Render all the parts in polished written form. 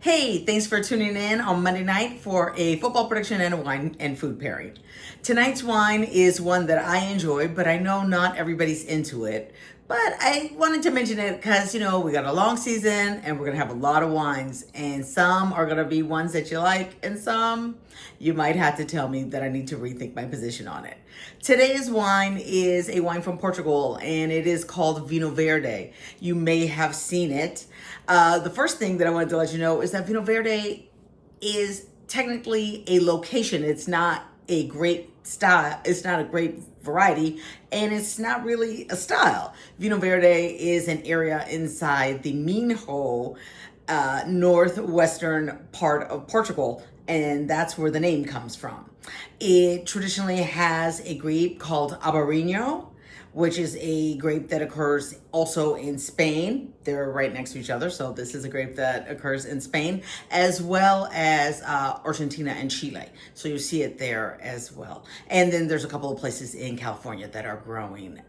Hey, thanks for tuning in on Monday night for a football prediction and a wine and food pairing. Tonight's wine is one that I enjoy, but I know not everybody's into it. But I wanted to mention it because, we got a long season and we're going to have a lot of wines. And some are going to be ones that you like, and some you might have to tell me that I need to rethink my position on it. Today's wine is a wine from Portugal, and it is called Vinho Verde. You may have seen it. The first thing that I wanted to let you know is that Vinho Verde is technically a location. It's not a great style. It's not a great variety, and it's not really a style. Vinho Verde is an area inside the Minho, northwestern part of Portugal, and that's where the name comes from. It traditionally has a grape called Albariño, which is a grape that occurs also in Spain. They're right next to each other, so this is a grape that occurs in Spain, as well as Argentina and Chile. So you see it there as well. And then there's a couple of places in California that are growing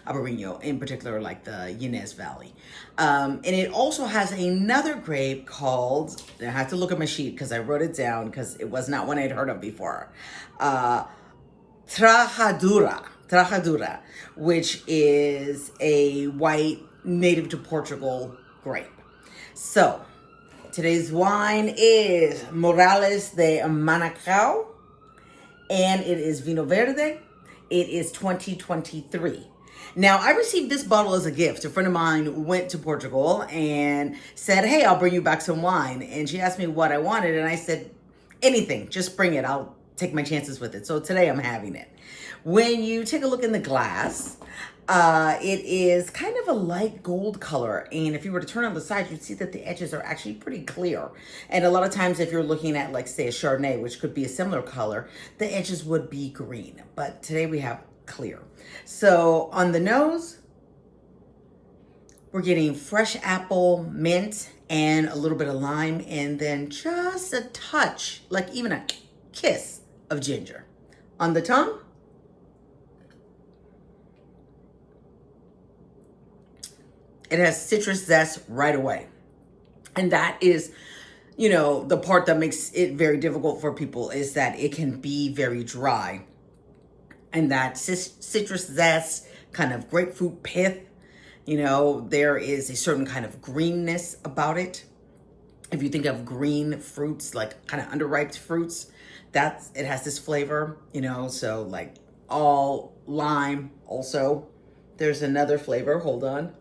Albariño, in particular like the Yanez Valley. And it also has another grape called, I have to look at my sheet because I wrote it down because it was not one I'd heard of before, Trajadura, which is a white native to Portugal grape. So today's wine is Morales de Manacao, and it is Vinho Verde. It is 2023. Now, I received this bottle as a gift. A friend of mine went to Portugal and said, hey, I'll bring you back some wine. And she asked me what I wanted, and I said, anything, just bring it. I'll take my chances with it. So today I'm having it. When you take a look in the glass, it is kind of a light gold color. And if you were to turn on the side, you'd see that the edges are actually pretty clear. And a lot of times if you're looking at, like, say, a Chardonnay, which could be a similar color, the edges would be green. But today we have clear. So on the nose, we're getting fresh apple, mint, and a little bit of lime, and then just a touch, like even a kiss of ginger. On the tongue, it has citrus zest right away. And that is, the part that makes it very difficult for people is that it can be very dry. And that citrus zest, kind of grapefruit pith, there is a certain kind of greenness about it. If you think of green fruits, like kind of underripe fruits, it has this flavor, so like all lime also. There's another flavor, hold on.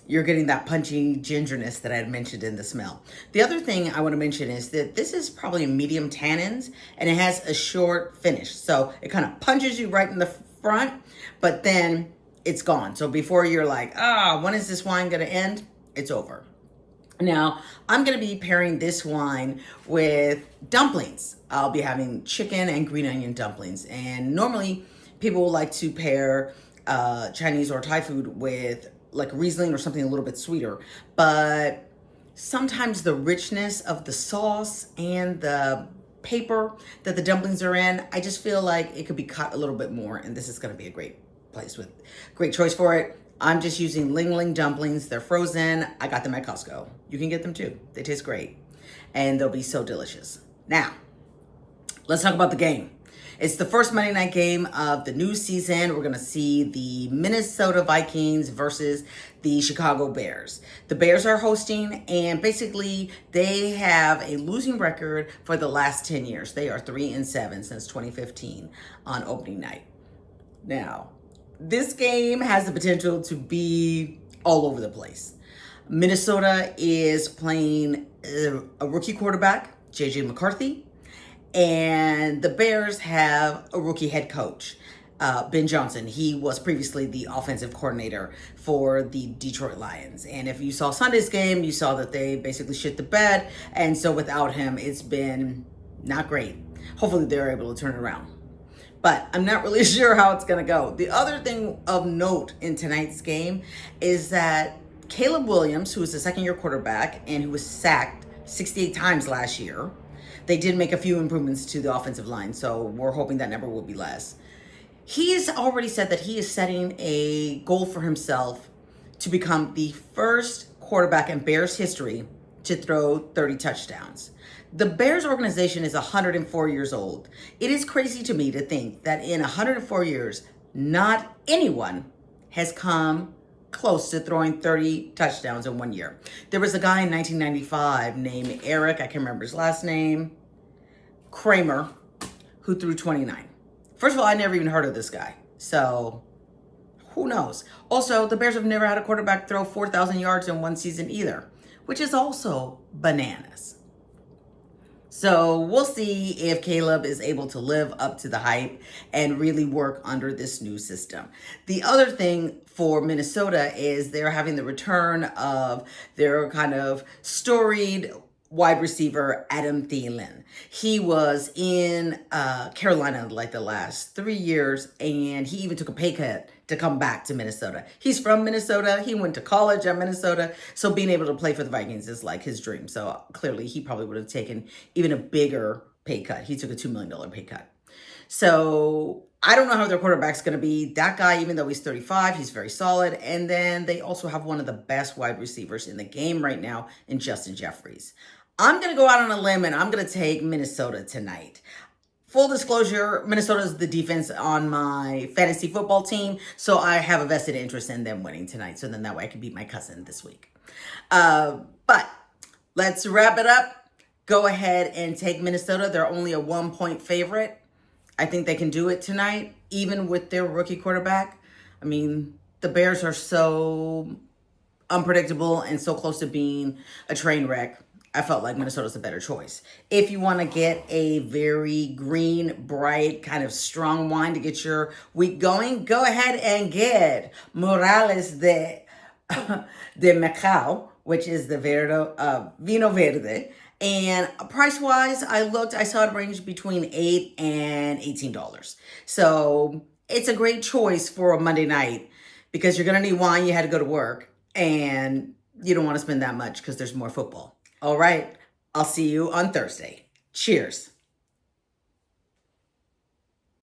You're getting that punchy gingerness that I had mentioned in the smell. The other thing I want to mention is that this is probably medium tannins, and it has a short finish. So it kind of punches you right in the front, but then it's gone. So before you're like, when is this wine going to end? It's over. Now, I'm going to be pairing this wine with dumplings. I'll be having chicken and green onion dumplings. And normally people like to pair Chinese or Thai food with like Riesling or something a little bit sweeter. But sometimes the richness of the sauce and the paper that the dumplings are in, I just feel like it could be cut a little bit more. And this is going to be a great choice for it. I'm just using Ling Ling dumplings. They're frozen. I got them at Costco. You can get them too. They taste great. And they'll be so delicious. Now, let's talk about the game. It's the first Monday night game of the new season. We're going to see the Minnesota Vikings versus the Chicago Bears. The Bears are hosting, and basically they have a losing record for the last 10 years. They are 3-7 since 2015 on opening night. Now, this game has the potential to be all over the place. Minnesota is playing a rookie quarterback, J.J. McCarthy. And the Bears have a rookie head coach, Ben Johnson. He was previously the offensive coordinator for the Detroit Lions. And if you saw Sunday's game, you saw that they basically shit the bed. And so without him, it's been not great. Hopefully they're able to turn it around. But I'm not really sure how it's going to go. The other thing of note in tonight's game is that Caleb Williams, who is a second-year quarterback and who was sacked 68 times last year, they did make a few improvements to the offensive line, so we're hoping that number will be less. He has already said that he is setting a goal for himself to become the first quarterback in Bears history to throw 30 touchdowns. The Bears organization is 104 years old. It is crazy to me to think that in 104 years, not anyone has come close to throwing 30 touchdowns in 1 year. There was a guy in 1995 named Eric, I can't remember his last name, Kramer, who threw 29. First of all, I never even heard of this guy. So who knows? Also, the Bears have never had a quarterback throw 4,000 yards in one season either, which is also bananas. So we'll see if Caleb is able to live up to the hype and really work under this new system. The other thing for Minnesota is they're having the return of their kind of storied wide receiver, Adam Thielen. He was in Carolina like the last 3 years, and he even took a pay cut to come back to Minnesota. He's from Minnesota. He went to college at Minnesota. So being able to play for the Vikings is like his dream. So clearly he probably would have taken even a bigger pay cut. He took a $2 million pay cut. So I don't know how their quarterback's going to be. That guy, even though he's 35, he's very solid. And then they also have one of the best wide receivers in the game right now in Justin Jeffries. I'm going to go out on a limb and I'm going to take Minnesota tonight. Full disclosure, Minnesota's the defense on my fantasy football team, so I have a vested interest in them winning tonight, so then that way I can beat my cousin this week. But let's wrap it up. Go ahead and take Minnesota. They're only a 1-point favorite. I think they can do it tonight, even with their rookie quarterback. I mean, the Bears are so unpredictable and so close to being a train wreck. I felt like Minnesota's a better choice. If you want to get a very green, bright, kind of strong wine to get your week going, go ahead and get Morales de Macao, which is the Vinho Verde. And price-wise, I saw it range between $8 and $18. So it's a great choice for a Monday night because you're going to need wine. You had to go to work and you don't want to spend that much because there's more football. All right, I'll see you on Thursday. Cheers.